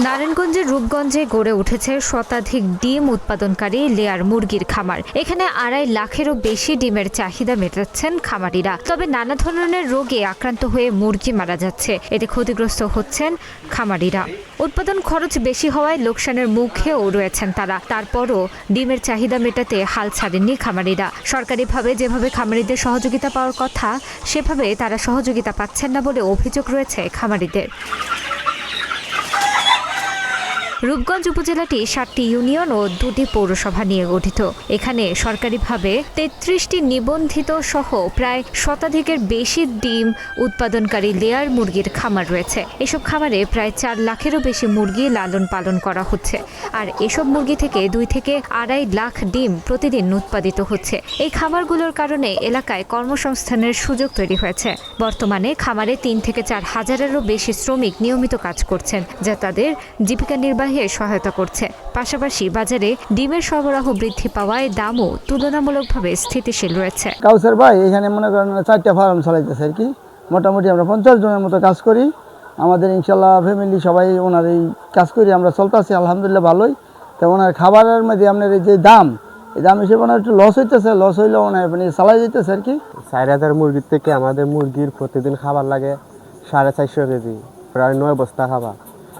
নারায়ণগঞ্জের রূপগঞ্জে গড়ে উঠেছে শতাধিক ডিম উৎপাদনকারী লেয়ার মুরগির খামার। এখানে 2.5 লাখেরও বেশি ডিমের চাহিদা মেটাচ্ছেন খামারিরা। তবে নানা ধরনের রোগে আক্রান্ত হয়ে মুরগি মারা যাচ্ছে, এতে ক্ষতিগ্রস্ত হচ্ছেন খামারিরা। উৎপাদন খরচ বেশি হওয়ায় লোকসানের মুখেও রয়েছেন তারা। তারপরও ডিমের চাহিদা মেটাতে হাল ছাড়েননি খামারিরা। সরকারিভাবে যেভাবে খামারিদের সহযোগিতা পাওয়ার কথা, সেভাবে তারা সহযোগিতা পাচ্ছেন না বলে অভিযোগ রয়েছে খামারিদের। রূপগঞ্জ উপজেলাটি 7টি ইউনিয়ন ও 2টি পৌরসভা নিয়ে গঠিত। এখানে সরকারিভাবে 33টি নিবন্ধিত সহ প্রায় শতাধিকের বেশি ডিম উৎপাদনকারী লেয়ার মুরগির খামার রয়েছে। এসব খামারে প্রায় 4 লাখেরও বেশি মুরগি লালন পালন করা হচ্ছে। আর এসব মুরগি থেকে 2 থেকে 2.5 লাখ ডিম প্রতিদিন উৎপাদিত হচ্ছে। এই খামারগুলোর কারণে এলাকায় কর্মসংস্থানের সুযোগ তৈরি হয়েছে। বর্তমানে খামারে 3 থেকে 4 হাজারেরও বেশি শ্রমিক নিয়মিত কাজ করছেন, যা তাদের জীবিকা নির্বাহে সহায়তা করছে। পাশাপাশি বাজারে ডিমের সরবরাহ বৃদ্ধি পাওয়ায় দামও তুলনামূলকভাবে স্থিতিশীল রয়েছে। কাউসার ভাই এখানে মনে করেন 4টা ফার্ম চালাইতেছে আর কি। মোটামুটি আমরা 50 জনের মতো কাজ করি। আমাদের ইনশাল্লাহ ফ্যামিলি সবাই ওনার এই কাজ করি আমরা চলতেছি আলহামদুলিল্লাহ ভালোই। তো ওনার খাবারের মধ্যে আপনার এই যে দাম, এই দাম হিসেবে ওনার একটু লস হইতেছে, লস হইলেও ওনার মানে চালাই যেতেছে আর কি। 4000 মুরগির থেকে আমাদের মুরগির প্রতিদিন খাবার লাগে 450 কেজি, প্রায় 9 বস্তা খাবার।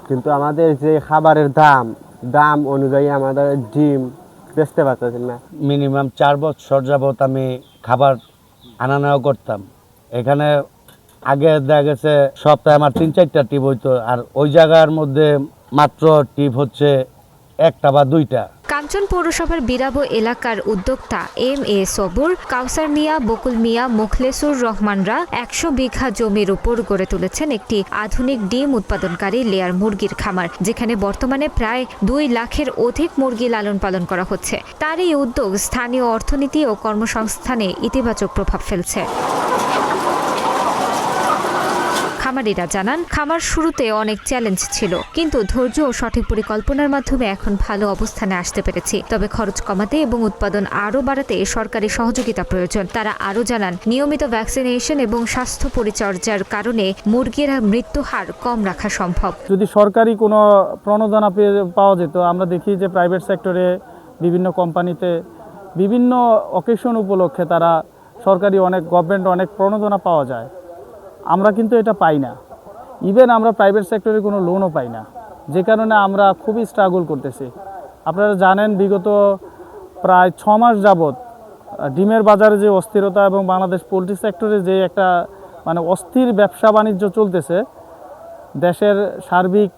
কিন্তু আমাদের যে খাবারের দাম অনুযায়ী আমাদের ডিম বেচতে পারতেছি না। মিনিমাম 4 বছর যাবত আমি খাবার আনা নেওয়া করতাম। এখানে আগে দেখা গেছে সপ্তাহে আমার 3-4টা টিপ হইতো, আর ওই জায়গার মধ্যে মাত্র টিপ হচ্ছে 1টা বা 2টা। কাঞ্চন পৌরসভার বিরাবো এলাকার উদ্যোক্তা MA সবুর, কাউসার মিয়া, বকুল মিয়া, মোখলেসুর রহমানরা 100 বিঘা জমির উপর গড়ে তুলেছেন একটি আধুনিক ডিম উৎপাদনকারী লেয়ার মুরগির খামার, যেখানে বর্তমানে প্রায় 2 লাখের অধিক মুরগি লালন পালন করা হচ্ছে। তার এই উদ্যোগ স্থানীয় অর্থনীতি ও কর্মসংস্থানে ইতিবাচক প্রভাব ফেলছে। খামারিরা জানান, খামার শুরুতে অনেক চ্যালেঞ্জ ছিল, কিন্তু ধৈর্য ও সঠিক পরিকল্পনার মাধ্যমে এখন ভালো অবস্থানে আসতে পেরেছি। তবে খরচ কমাতে এবং উৎপাদন আরও বাড়াতে সরকারি সহযোগিতা প্রয়োজন। তারা আরও জানান, নিয়মিত ভ্যাকসিনেশন এবং স্বাস্থ্য পরিচর্যার কারণে মুরগির মৃত্যু হার কম রাখা সম্ভব। যদি সরকারি কোনো প্রণোদনা পাওয়া যেত, আমরা দেখি যে প্রাইভেট সেক্টরে বিভিন্ন কোম্পানিতে বিভিন্ন অকেশন উপলক্ষে তারা সরকারি গভর্নমেন্ট অনেক প্রণোদনা পাওয়া যায়। আমরা কিন্তু এটা পাই না। ইভেন আমরা প্রাইভেট সেক্টরে কোনো লোনও পাই না, যে কারণে আমরা খুবই স্ট্রাগল করতেছি। আপনারা জানেন, বিগত প্রায় 6 মাস যাবৎ ডিমের বাজারে যে অস্থিরতা এবং বাংলাদেশ পোলট্রি সেক্টরে যে একটা অস্থির ব্যবসা বাণিজ্য চলতেছে দেশের সার্বিক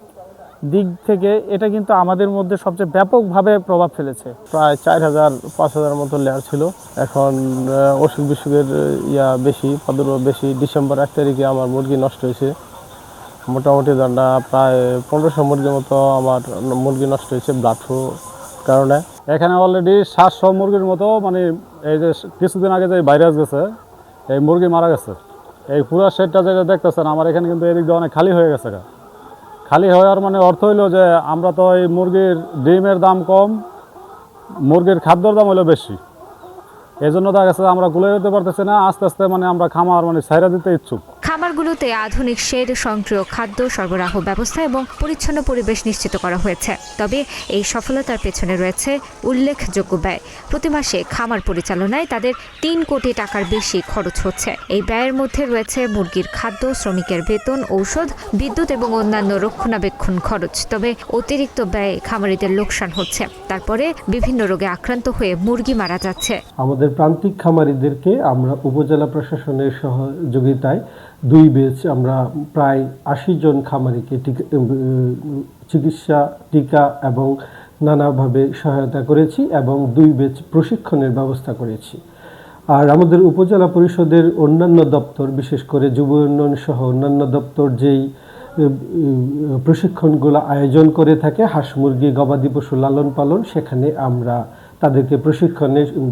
দিক থেকে, এটা কিন্তু আমাদের মধ্যে সবচেয়ে ব্যাপকভাবে প্রভাব ফেলেছে। প্রায় 4000-5000 মতো লেয়ার ছিল। এখন অসুখ বিসুখের বেশি, প্রাদুর্ভাব বেশি। ডিসেম্বর 1 তারিখে আমার মুরগি নষ্ট হয়েছে। মোটামুটি প্রায় 1500 মুরগির মতো আমার মুরগি নষ্ট হয়েছে ব্লাড ফ্লু কারণে। এখানে অলরেডি 700 মুরগির মতো এই যে কিছুদিন আগে যে ভাইরাস গেছে, এই মুরগি মারা গেছে। এই পুরো শেডটা যেটা দেখতেছেন আমার এখানে কিন্তু এদিক দিয়ে অনেক খালি হয়ে গেছে। খালি হওয়ার অর্থ হইলো যে আমরা তো এই মুরগির ডিমের দাম কম, মুরগির খাদ্যর দাম হলো বেশি। এই জন্য দেখা গেছে আমরা গুলে যেতে পারতেছি না। আস্তে আস্তে আমরা খামার ছাইরা দিতে ইচ্ছুক। খামারগুলোতে আধুনিক শেড, সক্রিয় খাদ্য সরবরাহ ব্যবস্থা এবং পরিচ্ছন্ন পরিবেশ নিশ্চিত করা হয়েছে। তবে এই সফলতার পেছনে রয়েছে উল্লেখযোগ্য ব্যয়। প্রতি মাসে খামার পরিচালনায় তাদের 3 কোটি টাকার বেশি খরচ হচ্ছে। এই ব্যয়ের মধ্যে রয়েছে মুরগির খাদ্য, শ্রমিকের বেতন, ঔষধ, বিদ্যুৎ এবং অন্যান্য রক্ষণাবেক্ষণ খরচ। তবে অতিরিক্ত ব্যয়ে খামারিদের লোকসান হচ্ছে। তারপরে বিভিন্ন রোগে আক্রান্ত হয়ে মুরগি মারা যাচ্ছে। আমাদের প্রান্তিক খামারিদেরকে আমরা উপজেলা প্রশাসনের সহযোগিতায় 2 ব্যাচ আমরা প্রায় 80 জন খামারিকে চিকিৎসা, টিকা এবং নানাভাবে সহায়তা করেছি এবং 2 ব্যাচ প্রশিক্ষণের ব্যবস্থা করেছি। আর আমাদের উপজেলা পরিষদের অন্যান্য দপ্তর, বিশেষ করে যুব উন্নয়ন সহ অন্যান্য দপ্তর যেই প্রশিক্ষণগুলো আয়োজন করে থাকে হাঁস মুরগি গবাদি পশু লালন পালন, সেখানে আমরা তাদেরকে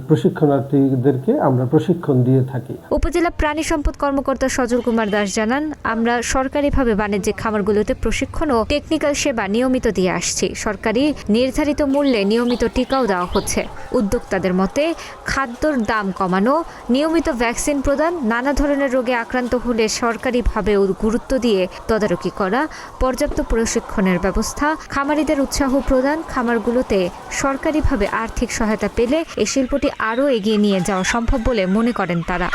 প্রশিক্ষণার্থীদেরকে আমরা প্রশিক্ষণ দিয়ে থাকি। উপজেলা প্রাণী সম্পদ কর্মকর্তা সজল কুমার দাস জানান, আমরা সরকারিভাবে বাণিজ্যিক খামারগুলোতে প্রশিক্ষণ ও টেকনিক্যাল সেবা নিয়মিত দিয়ে আসছি। সরকারি নির্ধারিত মূল্যে নিয়মিত টিকাও দেওয়া হচ্ছে। উদ্যোক্তাদের মতে খাদ্যর দাম কমানো, নিয়মিত ভ্যাকসিন প্রদান, নানা ধরনের রোগে আক্রান্ত হলে সরকারিভাবে গুরুত্ব দিয়ে তদারকি করা, পর্যাপ্ত প্রশিক্ষণের ব্যবস্থা, খামারিদের উৎসাহ প্রদান, খামারগুলোতে সরকারিভাবে আর্থিক সহায়তা পেলে এই শিল্পটি আরও এগিয়ে নিয়ে যাওয়া সম্ভব বলে মনে করেন তারা।